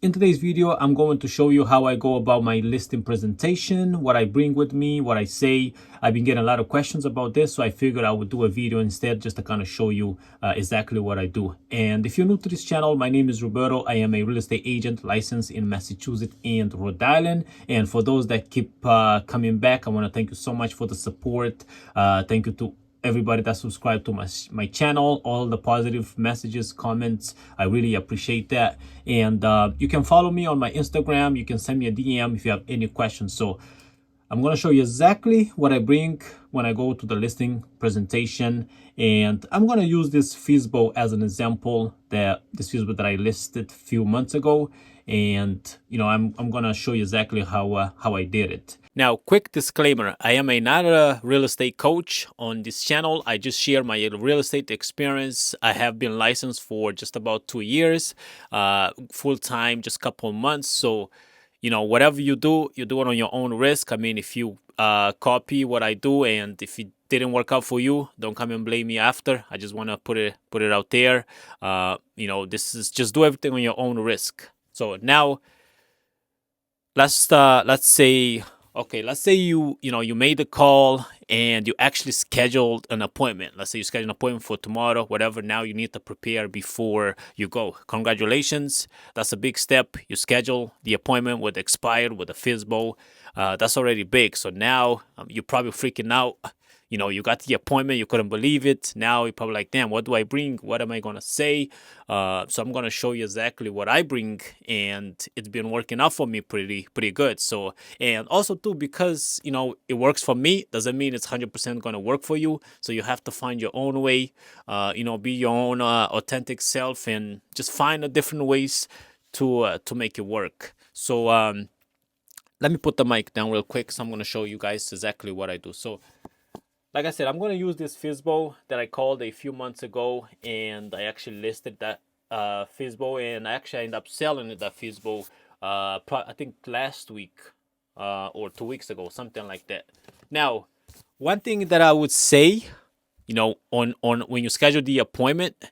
In today's video, I'm going to show you how I go about my listing presentation, what I bring with me, what I say. I've been getting a lot of questions about this, so I figured I would do a video instead just to kind of show you exactly what I do. And if you're new to this channel, my name is Roberto. I am a real estate agent licensed in Massachusetts and Rhode Island. And for those that keep coming back, I want to thank you so much for the support. Thank you to everybody that subscribed to my channel, all the positive messages, comments. I really appreciate that. And you can follow me on my Instagram. You can send me a DM if you have any questions. So I'm going to show you exactly what I bring when I go to the listing presentation. And I'm going to use this FISBO as an example, this FISBO that I listed a few months ago. And, you know, I'm going to show you exactly how I did it. Now, quick disclaimer, I am not a real estate coach on this channel. I just share my real estate experience. I have been licensed for just about 2 years, full-time, just a couple months. So, you know, whatever you do it on your own risk. I mean, if you copy what I do and if it didn't work out for you, don't come and blame me after. I just want to put it out there. You know, this is just do everything on your own risk. So now, let's say, okay, let's say you made the call and you actually scheduled an appointment. Let's say you scheduled an appointment for tomorrow, whatever. Now you need to prepare before you go. Congratulations, that's a big step. You schedule the appointment with expired with a FISBO. That's already big. So now you're probably freaking out. You know, you got the appointment, you couldn't believe it. Now you're probably like, damn, what do I bring? What am I going to say? So I'm going to show you exactly what I bring, and it's been working out for me pretty good. So, and also too, because, you know, it works for me, doesn't mean it's 100% going to work for you. So you have to find your own way, you know, be your own authentic self, and just find different ways to make it work. So let me put the mic down real quick. So I'm going to show you guys exactly what I do. So like I said, I'm going to use this FISBO that I called a few months ago, and I actually listed that FISBO, and I actually ended up selling that FISBO, I think last week or 2 weeks ago, something like that. Now, one thing that I would say, you know, on when you schedule the appointment,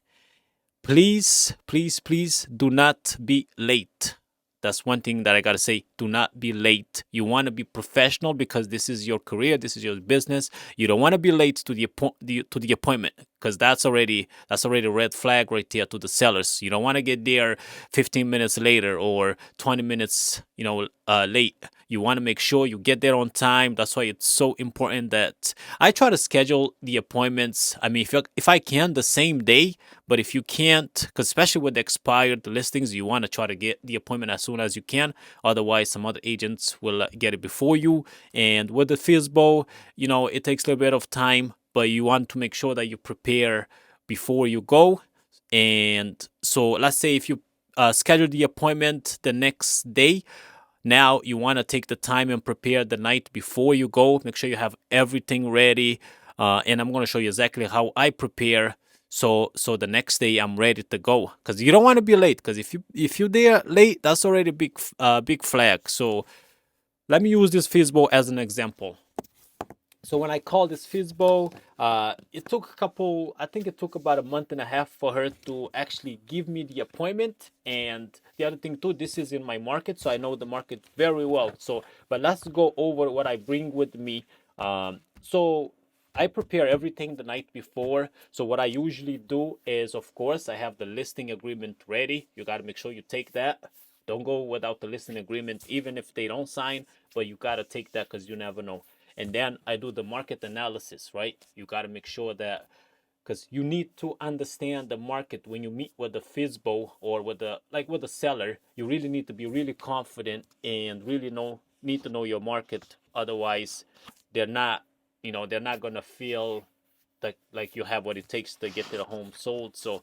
please do not be late. That's one thing that I gotta say. Do not be late. You want to be professional because this is your career, this is your business. You don't want to be late to the appointment, because that's already a red flag right there to the sellers. You don't want to get there 15 minutes later or 20 minutes, you know, late. You want to make sure you get there on time. That's why it's so important that I try to schedule the appointments. I mean, if I can, the same day. But if you can't, because especially with the expired listings, you want to try to get the appointment as soon as you can. Otherwise, some other agents will get it before you. And with the FISBO, you know, it takes a little bit of time, but you want to make sure that you prepare before you go. And so let's say if you schedule the appointment the next day, now you want to take the time and prepare the night before you go. Make sure you have everything ready. And I'm going to show you exactly how I prepare. So the next day I'm ready to go, because you don't want to be late. Because if you're there late, that's already a big flag. So let me use this FISBO as an example. So when I called this FISBO, it took I think it took about a month and a half for her to actually give me the appointment. And the other thing too, this is in my market, so I know the market very well. So, but let's go over what I bring with me. So I prepare everything the night before. So what I usually do is, of course, I have the listing agreement ready. You got to make sure you take that. Don't go without the listing agreement, even if they don't sign, but you got to take that because you never know. And then I do the market analysis, right? You got to make sure that, because you need to understand the market when you meet with the FISBO or with the seller. You really need to be really confident and really need to know your market. Otherwise, they're not gonna feel like you have what it takes to get their home sold. So,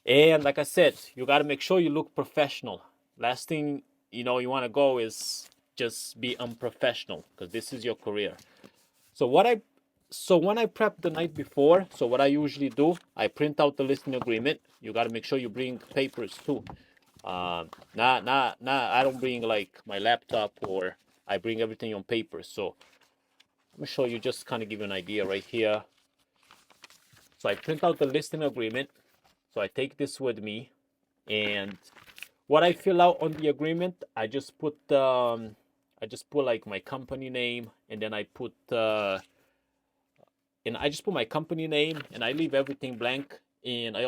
and like I said, you got to make sure you look professional. Last thing you want to go is just be unprofessional, because this is your career. So when I prep the night before, so what I usually do, I print out the listing agreement. You got to make sure you bring papers too. I don't bring like my laptop, or I bring everything on paper. So let me show you, just kind of give you an idea right here. So I print out the listing agreement. So I take this with me, and what I fill out on the agreement, I just put like my company name, and then I just put my company name, and I leave everything blank. And I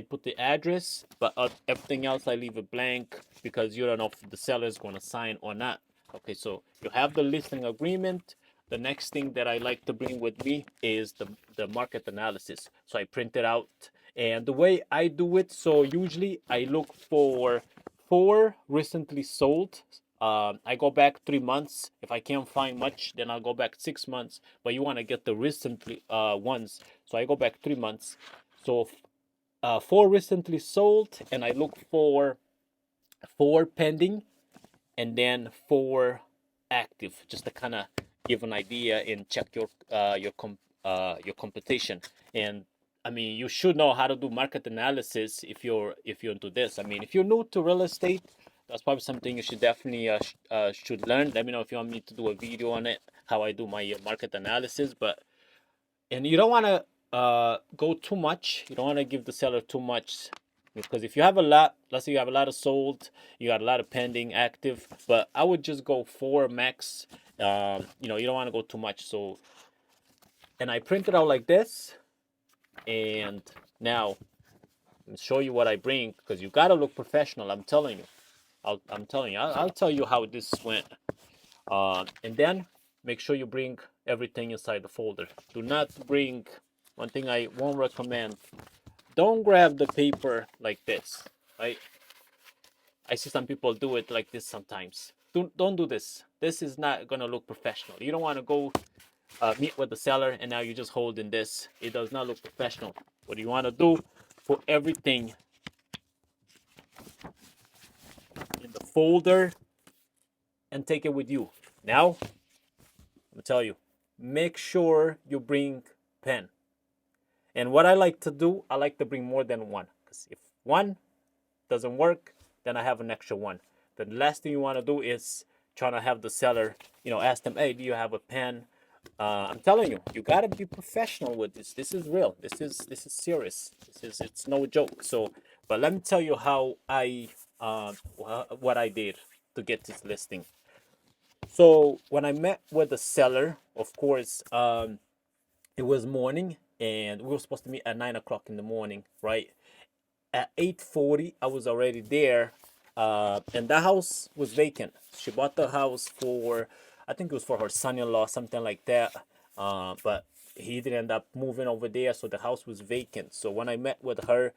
put the address, but everything else I leave it blank because you don't know if the seller is going to sign or not. Okay, so you have the listing agreement. The next thing that I like to bring with me is the market analysis. So I print it out, and the way I do it, so usually I look for four recently sold. I go back 3 months. If I can't find much, then I'll go back 6 months. But you want to get the recently ones, so I go back 3 months. So four recently sold, and I look for four pending, and then four active, just to kind of give an idea and check your competition. And I mean, you should know how to do market analysis if you're into this. I mean, if you're new to real estate, that's probably something you should definitely should learn. Let me know if you want me to do a video on it, how I do my market analysis. But and you don't want to go too much. You don't want to give the seller too much, because if you have a lot, let's say you have a lot of sold, you got a lot of pending active, but I would just go four max. You don't want to go too much. So, and I print it out like this, and now let me show you what I bring, because you gotta look professional. I'm telling you. I'm telling you. I'll tell you how this went. And then make sure you bring everything inside the folder. Do not bring, one thing I won't recommend, don't grab the paper like this, right? I see some people do it like this sometimes. Don't do this. This is not gonna look professional. You don't want to go meet with the seller and now you're just holding this. It does not look professional. What you want to do, put everything in the folder and take it with you. Now, I'm tell you, make sure you bring pen. And what I like to do, I like to bring more than one. Because if one doesn't work, then I have an extra one. The last thing you want to do is trying to have the seller, ask them, hey, do you have a pen? I'm telling you, you gotta be professional with this. This is real. This is serious. It's no joke. So, but let me tell you how what I did to get this listing. So when I met with the seller, of course, it was morning, and we were supposed to meet at 9 o'clock in the morning, right? At 8:40, I was already there, and the house was vacant. She bought the house for, I think it was for her son-in-law, something like that. But he didn't end up moving over there, so the house was vacant. So when I met with her,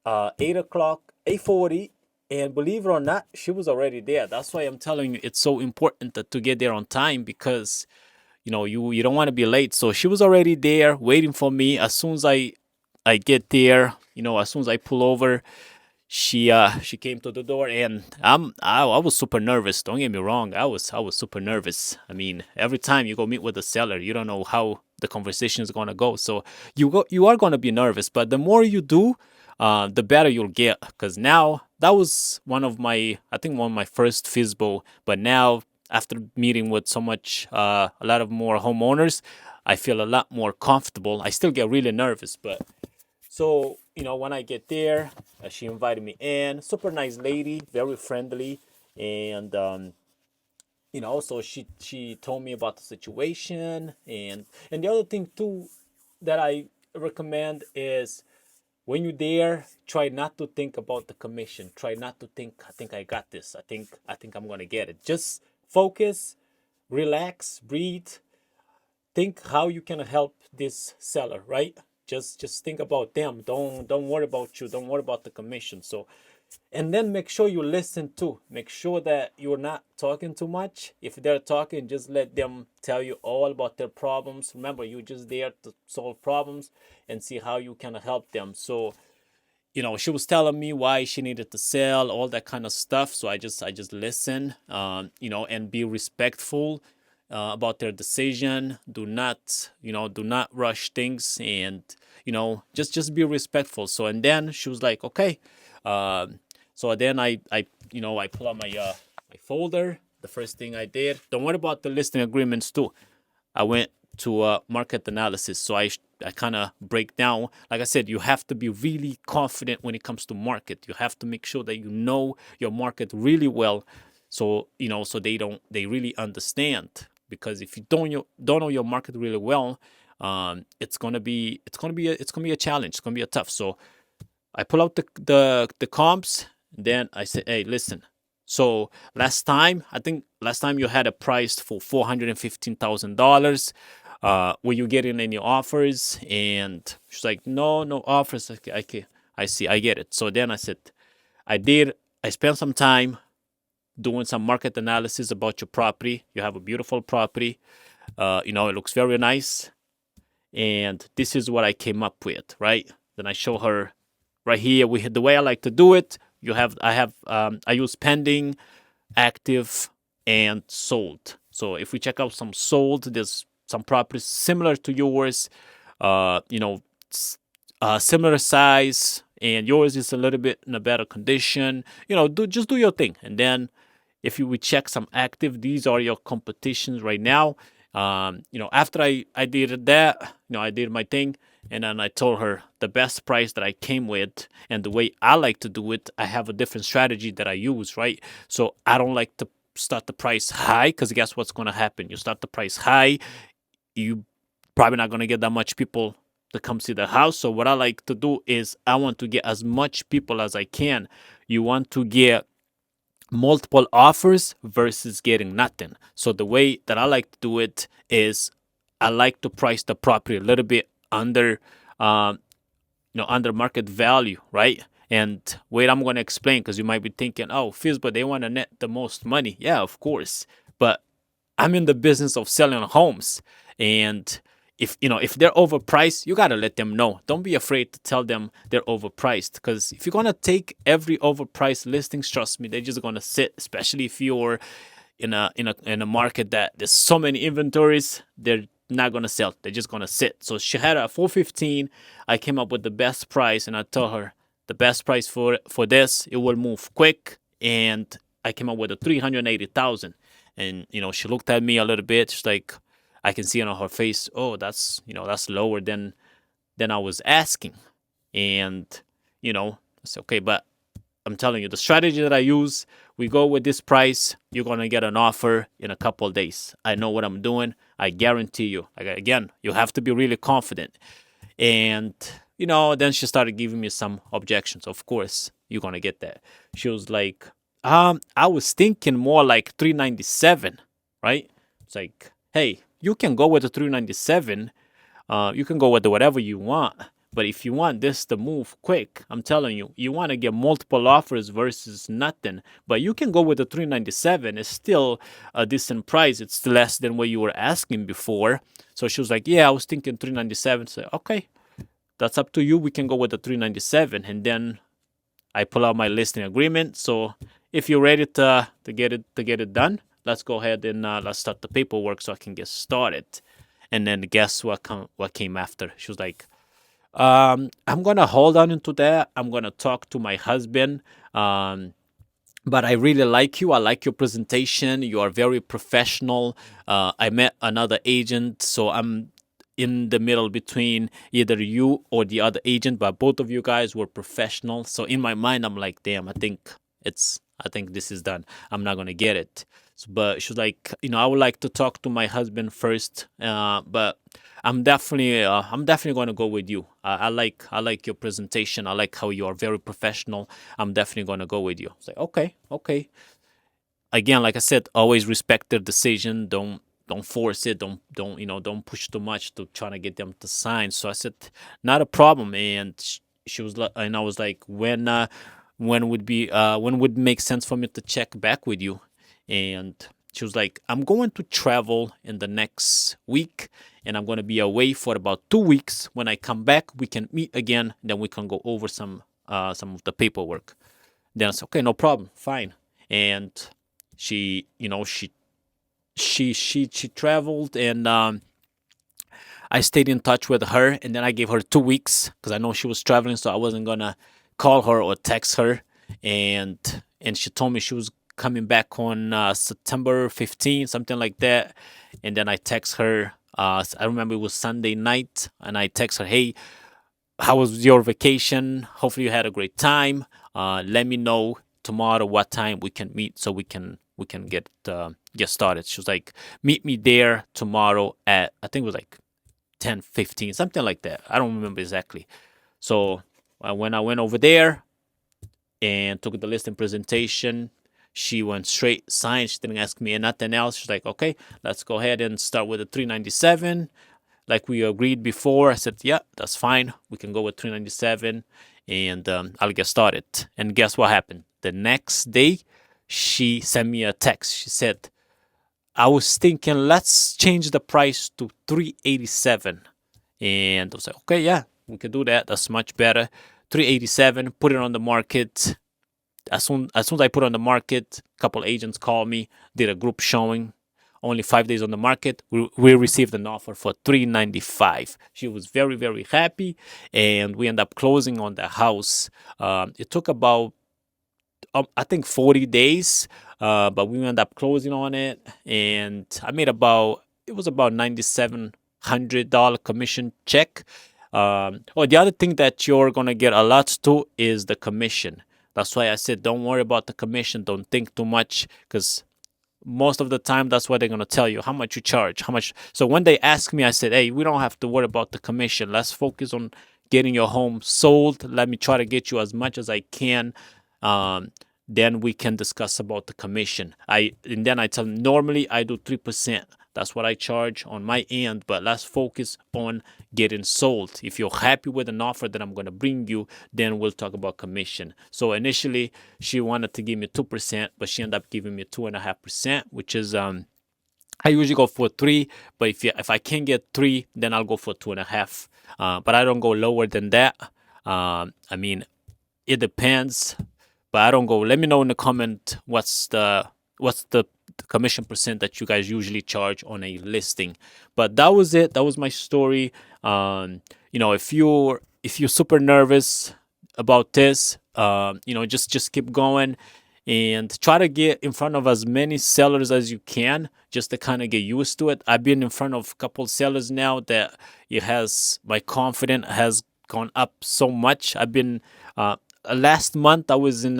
8 o'clock, 8:40, and believe it or not, she was already there. That's why I'm telling you it's so important to get there on time, because you don't want to be late. So she was already there waiting for me. As soon as I get there, as soon as I pull over, she came to the door, and I was super nervous. Don't get me wrong, I was super nervous. I mean, every time you go meet with a seller, you don't know how the conversation is gonna go. So you are gonna be nervous, but the more you do, the better you'll get. Because now that was I think one of my first FISBO, but now after meeting with a lot of more homeowners, I feel a lot more comfortable. I still get really nervous, but so, when I get there, she invited me in. Super nice lady, very friendly, and so she told me about the situation, and the other thing too that I recommend is, when you're there, try not to think about the commission. Try not to think, I think I got this. I think I'm gonna get it. Just focus, relax, breathe, think how you can help this seller, right? Just think about them. Don't worry about you. Don't worry about the commission. So, and then make sure you listen too. Make sure that you're not talking too much. If they're talking, just let them tell you all about their problems. Remember, you're just there to solve problems and see how you can help them. So, she was telling me why she needed to sell, all that kind of stuff. So I just listen, and be respectful about their decision. Do not rush things, and just be respectful. So, and then she was like, okay. So then I pull out my folder. The first thing I did. Don't worry about the listing agreements too. I went to market analysis. So I kind of break down. Like I said, you have to be really confident when it comes to market. You have to make sure that you know your market really well, so so they really understand. Because if you don't know your market really well, it's gonna be a challenge. It's gonna be a tough. So I pull out the comps. Then I say, hey, listen. So I think last time you had a price for $415,000. Were you getting any offers? And she's like, no offers. Okay, I see, I get it. So then I said, I spent some time doing some market analysis about your property. You have a beautiful property. It looks very nice. And this is what I came up with, right? Then I show her right here. The way I like to do it. I use pending, active, and sold. So if we check out some sold, there's some properties similar to yours, similar size, and yours is a little bit in a better condition. Just do your thing. And then if you would check some active, these are your competitions right now. After I did that, I did my thing, and then I told her the best price that I came with, and the way I like to do it, I have a different strategy that I use, right? So I don't like to start the price high, because guess what's going to happen? You start the price high, you probably not going to get that much people to come see the house. So what I like to do is I want to get as much people as I can. You want to get multiple offers versus getting nothing. So the way that I like to do it is I like to price the property a little bit under under market value, right? And wait, I'm going to explain, because you might be thinking, oh, Fizz, but they want to net the most money. Yeah, of course. But I'm in the business of selling homes, and if they're overpriced, you got to let them know. Don't be afraid to tell them they're overpriced, because if you're going to take every overpriced listings, trust me, they're just going to sit, especially if you're in a market that there's so many inventories. They're not going to sell. They're just going to sit. So she had a 415. I came up with the best price, and I told her the best price for this, it will move quick, and I came up with a 380,000. And she looked at me a little bit. She's like, I can see on her face, oh, that's lower than I was asking. And it's okay, but I'm telling you, the strategy that I use, we go with this price, you're gonna get an offer in a couple of days. I know what I'm doing. I guarantee you. Again, you have to be really confident. And then she started giving me some objections. Of course, you're gonna get that. She was like, I was thinking more like 397, right? It's like, hey, you can go with the 397. You can go with whatever you want. But if you want this to move quick, I'm telling you, you want to get multiple offers versus nothing. But you can go with the 397. It's still a decent price. It's less than what you were asking before. So she was like, yeah, I was thinking 397. So, okay, that's up to you. We can go with the 397. And then I pull out my listing agreement. So if you're ready to get it done, let's go ahead and let's start the paperwork so I can get started. And then guess what came after? She was like, I'm gonna hold on into that. I'm gonna talk to my husband. But I really like you. I like your presentation. You are very professional. I met another agent, so I'm in the middle between either you or the other agent, but both of you guys were professional. So in my mind, I'm like, damn, I think this is done. I'm not gonna get it. But she was like, I would like to talk to my husband first. But I'm definitely going to go with you. I like your presentation. I like how you are very professional. I'm definitely going to go with you. I was like, okay. Again, like I said, always respect their decision. Don't force it. Don't push too much to try to get them to sign. So I said, not a problem. And she was like, and I was like, when would make sense for me to check back with you? And she was like, I'm going to travel in the next week, and I'm going to be away for about 2 weeks. When I come back, we can meet again. Then we can go over some of the paperwork. Then I said, okay, no problem, fine. And she traveled, and I stayed in touch with her, and then I gave her 2 weeks because I know she was traveling, so I wasn't gonna call her or text her. And she told me she was coming back on September 15th, something like that. And then I text her I remember it was Sunday night, and I text her, "Hey, how was your vacation? Hopefully you had a great time. Let me know tomorrow what time we can meet so we can get started." She was like, "Meet me there tomorrow at," I think it was like 10:15, something like that. I don't remember exactly. So when I went over there and took the listing presentation, she went straight signed. She didn't ask me nothing else. She's like, "Okay, let's go ahead and start with the 397 like we agreed before." I said, "Yeah, that's fine. We can go with 397, and I'll get started." And guess what happened? The next day, she sent me a text. She said, "I was thinking, let's change the price to 387." And I was like, "Okay, yeah, we can do that. That's much better." 387, put it on the market. As soon as I put it on the market, a couple agents called me, did a group showing. Only 5 days on the market, we received an offer for 395. She was very, very happy, and we ended up closing on the house. It took about I think 40 days, but we ended up closing on it, and I made about $9,700 commission check. The other thing that you're gonna get a lot to is the commission. That's why I said don't worry about the commission. Don't think too much, because most of the time that's what they're going to tell you, how much you charge, how much. So when they ask me, I said, "Hey, we don't have to worry about the commission. Let's focus on getting your home sold. Let me try to get you as much as I can. um, then we can discuss about the commission." And then I tell them, normally I do 3%. That's what I charge on my end, but let's focus on getting sold. If you're happy with an offer that I'm going to bring you, then we'll talk about commission. So initially she wanted to give me 2%, but she ended up giving me 2.5%, which is I usually go for 3, but if I can't get 3, then I'll go for 2.5. But I don't go lower than that. I mean, it depends, but I don't go. Let me know in the comment what's the commission percent that you guys usually charge on a listing. But that was it. That was my story. If you're super nervous about this, just keep going and try to get in front of as many sellers as you can, just to kind of get used to it. I've been in front of a couple sellers now that my confidence has gone up so much. I've been last month I was in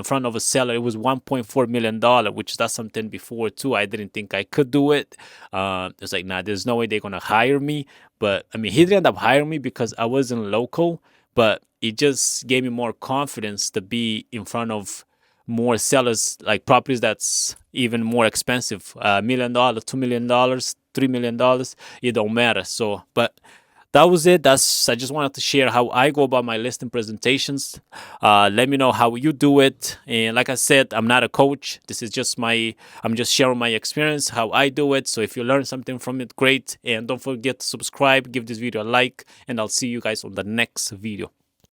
front of a seller. It was $1.4 million, which that's something before too. I didn't think I could do it. It's like, nah, there's no way they're gonna hire me. But I mean, he didn't end up hiring me because I wasn't local, but it just gave me more confidence to be in front of more sellers, like properties that's even more expensive. $1 million, $2 million, $3 million, it don't matter. So but that was it. I just wanted to share how I go about my listing presentations. Let me know how you do it. And like I said, I'm not a coach. This is just I'm just sharing my experience, how I do it. So if you learn something from it, great. And don't forget to subscribe, give this video a like, and I'll see you guys on the next video.